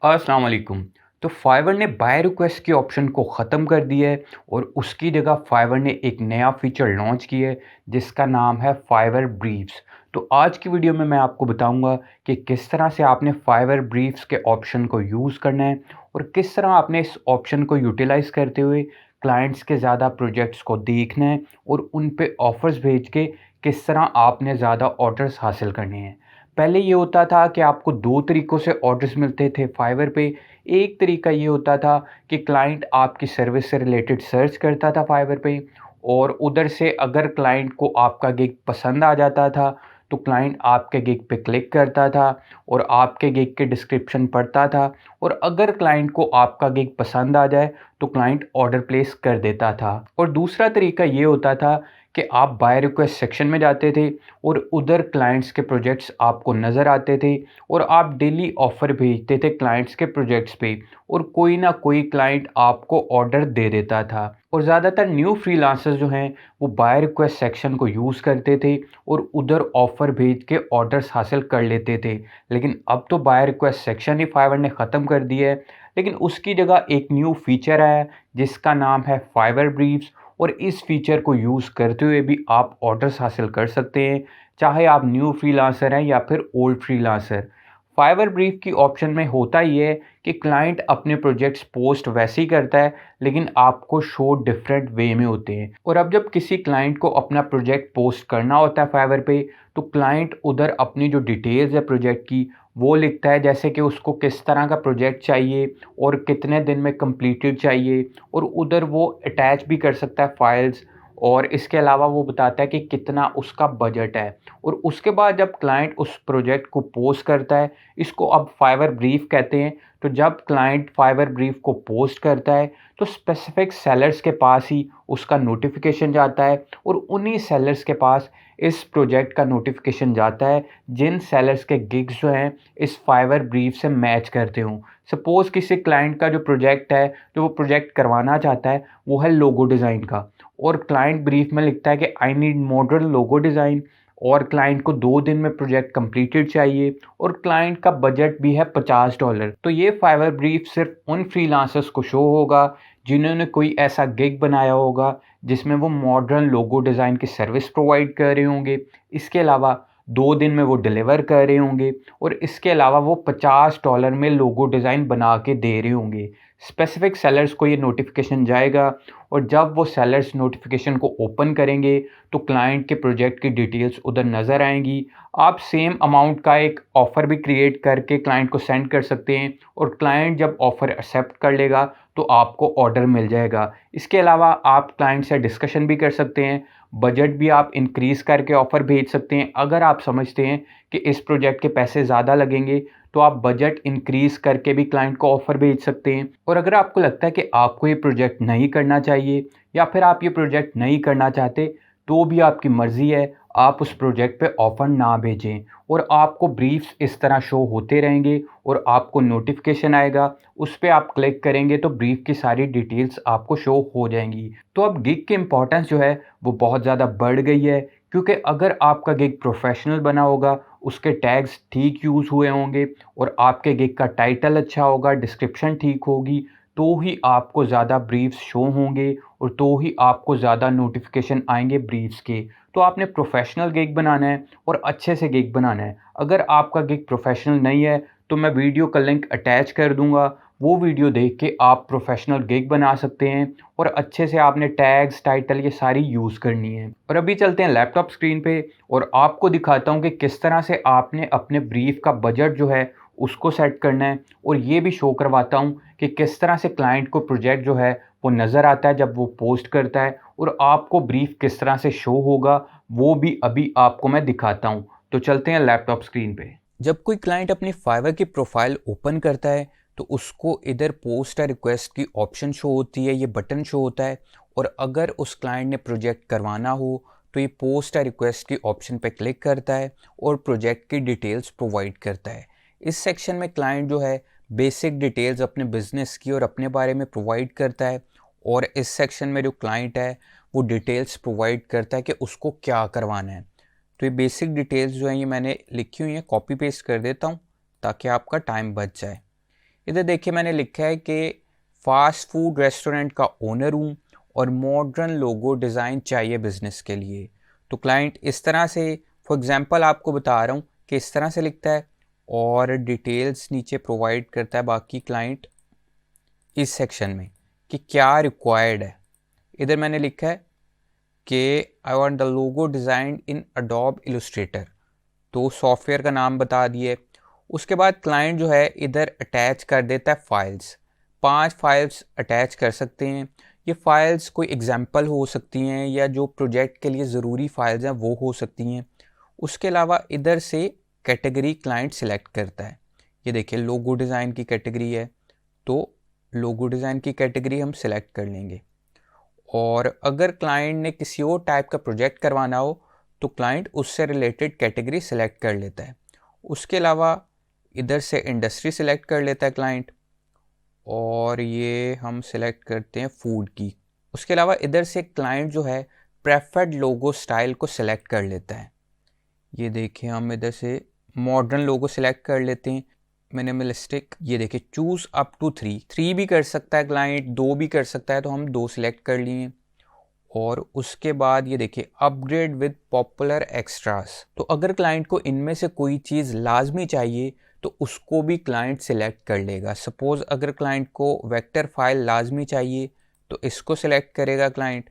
अस्सलाम वालेकुम। तो फाइवर ने बाय रिक्वेस्ट के ऑप्शन को ख़त्म कर दिया है और उसकी जगह फाइवर ने एक नया फीचर लॉन्च किया है जिसका नाम है फाइवर ब्रीफ्स। तो आज की वीडियो में मैं आपको बताऊंगा कि किस तरह से आपने फाइवर ब्रीफ्स के ऑप्शन को यूज़ करना है और किस तरह आपने इस ऑप्शन को यूटिलाइज़ करते हुए क्लाइंट्स के ज़्यादा प्रोजेक्ट्स को देखना है और उन पे ऑफ़र्स भेज के किस तरह आपने ज़्यादा ऑर्डर्स हासिल करने हैं। पहले ये होता था कि आपको 2 तरीक़ों से ऑर्डर्स मिलते थे फाइवर पे। एक तरीका ये होता था कि क्लाइंट आपकी सर्विस से रिलेटेड सर्च करता था फाइवर पे और उधर से अगर क्लाइंट को आपका गिग पसंद आ जाता था, तो क्लाइंट आपके गिग पे क्लिक करता था और आपके गिग के डिस्क्रिप्शन पढ़ता था और अगर क्लाइंट को आपका गिग पसंद आ जाए, तो क्लाइंट ऑर्डर प्लेस कर देता था। और दूसरा तरीका ये होता था कि आप बाय रिक्वेस्ट सेक्शन में जाते थे और उधर क्लाइंट्स के प्रोजेक्ट्स आपको नज़र आते थे और आप डेली ऑफ़र भेजते थे क्लाइंट्स के प्रोजेक्ट्स पे और कोई ना कोई क्लाइंट आपको ऑर्डर दे देता था। और ज़्यादातर न्यू फ्रीलांसर्स जो हैं वो बाय रिक्वेस्ट सेक्शन को यूज़ करते थे और उधर ऑफ़र भेज के ऑर्डर्स हासिल कर लेते थे। लेकिन अब तो बाय रिक्वेस्ट सेक्शन ही फाइवर ने ख़त्म कर दिया है, लेकिन उसकी जगह एक न्यू फीचर आया है जिसका नाम है फाइवर ब्रीफ्स। और इस फीचर को यूज़ करते हुए भी आप ऑर्डर्स हासिल कर सकते हैं, चाहे आप न्यू फ्रीलांसर हैं या फिर ओल्ड फ्रीलांसर। फाइवर ब्रीफ की ऑप्शन में होता ये है कि क्लाइंट अपने प्रोजेक्ट्स पोस्ट वैसे ही करता है, लेकिन आपको शो डिफरेंट वे में होते हैं। और अब जब किसी क्लाइंट को अपना प्रोजेक्ट पोस्ट करना होता है फाइवर पे, तो क्लाइंट उधर अपनी जो डिटेल्स है प्रोजेक्ट की वो लिखता है, जैसे कि उसको किस तरह का प्रोजेक्ट चाहिए और कितने दिन में कंप्लीटेड चाहिए, और उधर वो अटैच भी कर सकता है फाइल्स। और इसके अलावा वो बताता है कि कितना उसका बजट है। और उसके बाद जब क्लाइंट उस प्रोजेक्ट को पोस्ट करता है, इसको अब फाइवर ब्रीफ कहते हैं। तो जब क्लाइंट फाइवर ब्रीफ को पोस्ट करता है, तो स्पेसिफिक सेलर्स के पास ही उसका नोटिफिकेशन जाता है और उन्हीं सेलर्स के पास इस प्रोजेक्ट का नोटिफिकेशन जाता है जिन सेलर्स के गिग्स जो हैं इस फाइवर ब्रीफ से मैच करते हों। सपोज़ किसी क्लाइंट का जो प्रोजेक्ट है, जो वो प्रोजेक्ट करवाना चाहता है, वो है लोगो डिज़ाइन का, और क्लाइंट ब्रीफ में लिखता है कि I need modern logo design, और क्लाइंट को 2 दिन में प्रोजेक्ट कंप्लीटेड चाहिए और क्लाइंट का बजट भी है $50। तो ये फाइवर ब्रीफ सिर्फ उन फ्रीलांसर्स को शो होगा जिन्होंने कोई ऐसा गिग बनाया होगा जिसमें वो मॉडर्न लोगो डिज़ाइन की सर्विस प्रोवाइड कर रहे होंगे। इसके अलावा 2 दिन में वो डिलीवर कर रहे होंगे और इसके अलावा वो $50 में लोगो डिज़ाइन बना के दे रहे होंगे। स्पेसिफिक सेलर्स को ये नोटिफिकेशन जाएगा और जब वो सेलर्स नोटिफिकेशन को ओपन करेंगे, तो क्लाइंट के प्रोजेक्ट की डिटेल्स उधर नज़र आएंगी। आप सेम अमाउंट का एक ऑफ़र भी क्रिएट करके क्लाइंट को सेंड कर सकते हैं और क्लाइंट जब ऑफ़र एक्सेप्ट कर लेगा, तो आपको ऑर्डर मिल जाएगा। इसके अलावा आप क्लाइंट से डिस्कशन भी कर सकते हैं, बजट भी आप इंक्रीज़ करके ऑफ़र भेज सकते हैं। अगर आप समझते हैं कि इस प्रोजेक्ट के पैसे ज़्यादा लगेंगे, तो आप बजट इंक्रीज़ करके भी क्लाइंट को ऑफ़र भेज सकते हैं। और अगर आपको लगता है कि आपको ये प्रोजेक्ट नहीं करना चाहिए या फिर आप ये प्रोजेक्ट नहीं करना चाहते, तो भी आपकी मर्ज़ी है, आप उस प्रोजेक्ट पे ऑफ़र ना भेजें और आपको ब्रीफ्स इस तरह शो होते रहेंगे और आपको नोटिफिकेशन आएगा, उस पे आप क्लिक करेंगे तो ब्रीफ की सारी डिटेल्स आपको शो हो जाएंगी। तो अब गिग की इम्पोर्टेंस जो है वो बहुत ज़्यादा बढ़ गई है, क्योंकि अगर आपका गिग प्रोफेशनल बना होगा, उसके टैग्स ठीक यूज़ हुए होंगे और आपके गिग का टाइटल अच्छा होगा, डिस्क्रिप्शन ठीक होगी, तो ही आपको ज़्यादा ब्रीफ्स शो होंगे और तो ही आपको ज़्यादा नोटिफिकेशन आएंगे ब्रीफ्स के। तो आपने प्रोफेशनल गिग बनाना है और अच्छे से गिग बनाना है। अगर आपका गिग प्रोफेशनल नहीं है, तो मैं वीडियो का लिंक अटैच कर दूंगा, वो वीडियो देख के आप प्रोफेशनल गिग बना सकते हैं और अच्छे से आपने टैग्स, टाइटल ये सारी यूज़ करनी है। और अभी चलते हैं लैपटॉप स्क्रीन पे और आपको दिखाता हूँ कि किस तरह से आपने अपने ब्रीफ का बजट जो है उसको सेट करना है, और ये भी शो करवाता हूँ कि किस तरह से क्लाइंट को प्रोजेक्ट जो है वो नज़र आता है जब वो पोस्ट करता है, और आपको ब्रीफ किस तरह से शो होगा वो भी अभी आपको मैं दिखाता हूँ। तो चलते हैं लैपटॉप स्क्रीन पे। जब कोई क्लाइंट अपनी फाइवर की प्रोफाइल ओपन करता है, तो उसको इधर पोस्ट या रिक्वेस्ट की ऑप्शन शो होती है, ये बटन शो होता है। और अगर उस क्लाइंट ने प्रोजेक्ट करवाना हो, तो ये पोस्ट या रिक्वेस्ट की ऑप्शन पे क्लिक करता है और प्रोजेक्ट की डिटेल्स प्रोवाइड करता है। इस सेक्शन में क्लाइंट जो है बेसिक डिटेल्स अपने बिजनेस की और अपने बारे में प्रोवाइड करता है, और इस सेक्शन में जो क्लाइंट है वो डिटेल्स प्रोवाइड करता है कि उसको क्या करवाना है। तो ये बेसिक डिटेल्स जो हैं ये मैंने लिखी हुई हैं, कॉपी पेस्ट कर देता हूँ ताकि आपका टाइम बच जाए। इधर देखिए मैंने लिखा है कि फास्ट फूड रेस्टोरेंट का ओनर हूँ और मॉडर्न लोगो डिज़ाइन चाहिए बिजनेस के लिए। तो क्लाइंट इस तरह से, फॉर एग्जांपल आपको बता रहा हूँ कि इस तरह से लिखता है और डिटेल्स नीचे प्रोवाइड करता है बाकी क्लाइंट इस सेक्शन में कि क्या रिक्वायर्ड है। इधर मैंने लिखा है कि I want the logo design in Adobe Illustrator, तो सॉफ्टवेयर का नाम बता दिए। उसके बाद क्लाइंट जो है इधर अटैच कर देता है फाइल्स। 5 फाइल्स अटैच कर सकते हैं। ये फाइल्स कोई एग्जांपल हो सकती हैं या जो प्रोजेक्ट के लिए ज़रूरी फाइल्स हैं वो हो सकती हैं। उसके अलावा इधर से कैटेगरी क्लाइंट सिलेक्ट करता है। ये देखिए लोगो डिज़ाइन की कैटेगरी है, तो लोगो डिज़ाइन की कैटेगरी हम सिलेक्ट कर लेंगे। और अगर क्लाइंट ने किसी और टाइप का प्रोजेक्ट करवाना हो तो क्लाइंट उससे रिलेटेड कैटेगरी सिलेक्ट कर लेता है। उसके अलावा इधर से इंडस्ट्री सिलेक्ट कर लेता है क्लाइंट, और ये हम सिलेक्ट करते हैं फूड की। उसके अलावा इधर से क्लाइंट जो है प्रेफर्ड लोगो स्टाइल को सिलेक्ट कर लेता है। ये देखिए हम इधर से मॉडर्न लोगो सिलेक्ट कर लेते हैं, मिनिमलिस्टिक। ये देखिए चूज़ अप टू 3 भी कर सकता है क्लाइंट, 2 भी कर सकता है, तो हम 2 सिलेक्ट कर लिए। और उसके बाद ये देखिए अपग्रेड विद पॉपुलर एक्स्ट्रास, तो अगर क्लाइंट को इनमें से कोई चीज़ लाजमी चाहिए तो उसको भी क्लाइंट सिलेक्ट कर लेगा। सपोज़ अगर क्लाइंट को वेक्टर फाइल लाजमी चाहिए तो इसको सिलेक्ट करेगा क्लाइंट,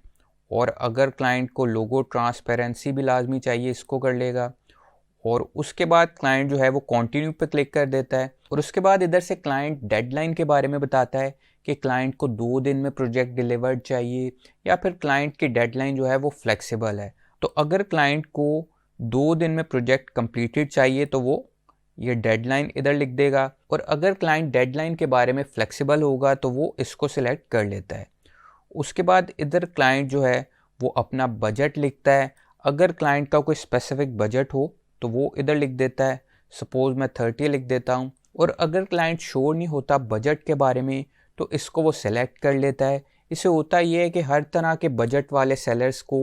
और अगर क्लाइंट को लोगो ट्रांसपेरेंसी भी लाजमी चाहिए इसको कर लेगा। और उसके बाद क्लाइंट जो है वो कंटिन्यू पे क्लिक कर देता है। और उसके बाद इधर से क्लाइंट डेडलाइन के बारे में बताता है कि क्लाइंट को 2 दिन में प्रोजेक्ट डिलीवर्ड चाहिए या फिर क्लाइंट की डेडलाइन जो है वो फ्लेक्सिबल है। तो अगर क्लाइंट को 2 दिन में प्रोजेक्ट कंप्लीटेड चाहिए तो वो ये डेडलाइन इधर लिख देगा, और अगर क्लाइंट डेडलाइन के बारे में फ्लेक्सिबल होगा तो वो इसको सिलेक्ट कर लेता है। उसके बाद इधर क्लाइंट जो है वो अपना बजट लिखता है। अगर क्लाइंट का कोई स्पेसिफिक बजट हो तो वो इधर लिख देता है। सपोज़ मैं 30 लिख देता हूँ। और अगर क्लाइंट श्योर नहीं होता बजट के बारे में तो इसको वो सेलेक्ट कर लेता है। इससे होता ये है कि हर तरह के बजट वाले सेलर्स को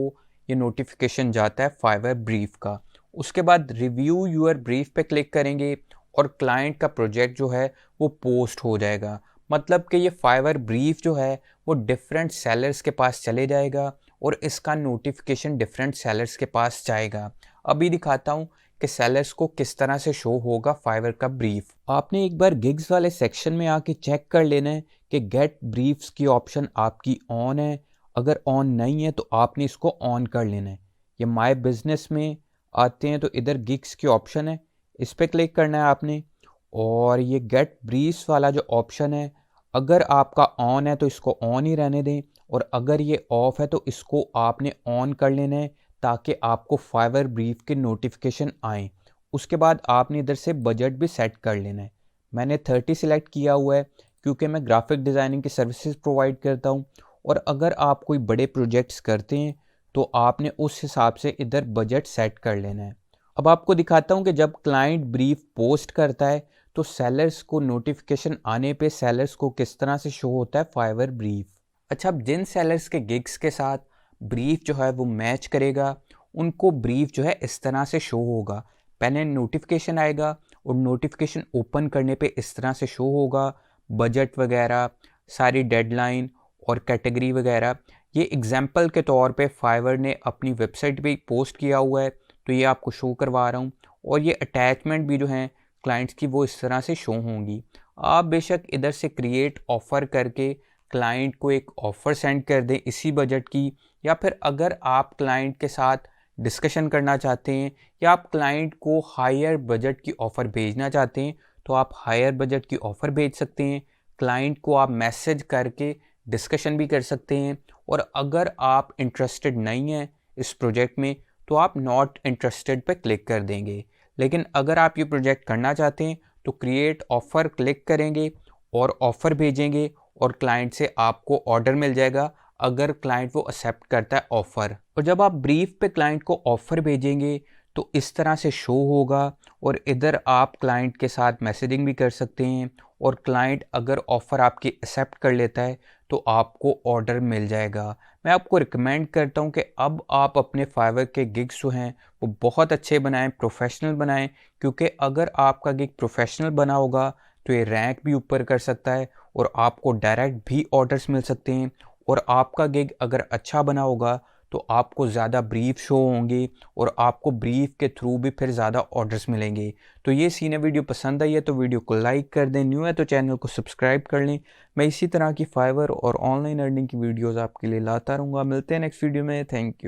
ये नोटिफिकेशन जाता है फाइवर ब्रीफ का। उसके बाद रिव्यू यूर ब्रीफ पे क्लिक करेंगे और क्लाइंट का प्रोजेक्ट जो है वो पोस्ट हो जाएगा। मतलब कि ये फाइवर ब्रीफ जो है वो डिफरेंट सेलर्स के पास चले जाएगा और इसका नोटिफिकेशन डिफरेंट सेलर्स के पास जाएगा। अभी दिखाता हूँ कि सेलर्स को किस तरह से शो होगा फाइवर का ब्रीफ। आपने एक बार गिग्स वाले सेक्शन में आके चेक कर लेना है कि गेट ब्रीफ्स की ऑप्शन आपकी ऑन है। अगर ऑन नहीं है तो आपने इसको ऑन कर लेना है। ये माय बिजनेस में आते हैं तो इधर गिग्स की ऑप्शन है, इस पर क्लिक करना है आपने। और ये गेट ब्रीफ्स वाला जो ऑप्शन है अगर आपका ऑन है तो इसको ऑन ही रहने दें, और अगर ये ऑफ है तो इसको आपने ऑन कर लेना है ताकि आपको फाइवर ब्रीफ के नोटिफिकेशन आएँ। उसके बाद आपने इधर से बजट भी सेट कर लेना है। मैंने 30 सिलेक्ट किया हुआ है क्योंकि मैं ग्राफिक डिज़ाइनिंग की सर्विसेज प्रोवाइड करता हूँ, और अगर आप कोई बड़े प्रोजेक्ट्स करते हैं तो आपने उस हिसाब से इधर बजट सेट कर लेना है। अब आपको दिखाता हूँ कि जब क्लाइंट ब्रीफ पोस्ट करता है तो सेलर्स को नोटिफिकेशन आने पे सेलर्स को किस तरह से शो होता है फाइवर ब्रीफ। अच्छा, अब जिन सेलर्स के गिग्स के साथ ब्रीफ जो है वो मैच करेगा उनको ब्रीफ जो है इस तरह से शो होगा। पहले नोटिफिकेशन आएगा और नोटिफिकेशन ओपन करने पे इस तरह से शो होगा, बजट वगैरह, सारी डेडलाइन और कैटेगरी वगैरह। ये एग्जांपल के तौर पे फाइवर ने अपनी वेबसाइट पे पोस्ट किया हुआ है तो ये आपको शो करवा रहा हूँ। और ये अटैचमेंट भी जो हैं क्लाइंट्स की वो इस तरह से शो होंगी। आप बेशक इधर से क्रिएट ऑफ़र करके क्लाइंट को एक ऑफ़र सेंड कर दें इसी बजट की, या फिर अगर आप क्लाइंट के साथ डिस्कशन करना चाहते हैं या आप क्लाइंट को हायर बजट की ऑफ़र भेजना चाहते हैं तो आप हायर बजट की ऑफ़र भेज सकते हैं। क्लाइंट को आप मैसेज करके डिस्कशन भी कर सकते हैं, और अगर आप इंटरेस्टेड नहीं हैं इस प्रोजेक्ट में तो आप नॉट इंटरेस्टेड पे क्लिक कर देंगे। लेकिन अगर आप ये प्रोजेक्ट करना चाहते हैं तो क्रिएट ऑफ़र क्लिक करेंगे और ऑफ़र भेजेंगे और क्लाइंट से आपको ऑर्डर मिल जाएगा अगर क्लाइंट वो एक्सेप्ट करता है ऑफ़र। और जब आप ब्रीफ पे क्लाइंट को ऑफ़र भेजेंगे तो इस तरह से शो होगा, और इधर आप क्लाइंट के साथ मैसेजिंग भी कर सकते हैं, और क्लाइंट अगर ऑफ़र आपकी एक्सेप्ट कर लेता है तो आपको ऑर्डर मिल जाएगा। मैं आपको रिकमेंड करता हूं कि अब आप अपने फाइवर के गिग्स जो हैं वो बहुत अच्छे बनाएं, प्रोफेशनल बनाएं, क्योंकि अगर आपका गिग प्रोफेशनल बना होगा तो ये रैंक भी ऊपर कर सकता है और आपको डायरेक्ट भी ऑर्डर्स मिल सकते हैं। और आपका गिग अगर अच्छा बना होगा तो आपको ज़्यादा ब्रीफ शो होंगे और आपको ब्रीफ के थ्रू भी फिर ज़्यादा ऑर्डर्स मिलेंगे। तो ये सीन है, वीडियो पसंद आई है तो वीडियो को लाइक कर दें, न्यू है तो चैनल को सब्सक्राइब कर लें। मैं इसी तरह की फाइवर और ऑनलाइन अर्निंग की वीडियोस आपके लिए लाता रहूँगा। मिलते हैं नेक्स्ट वीडियो में। Thank you.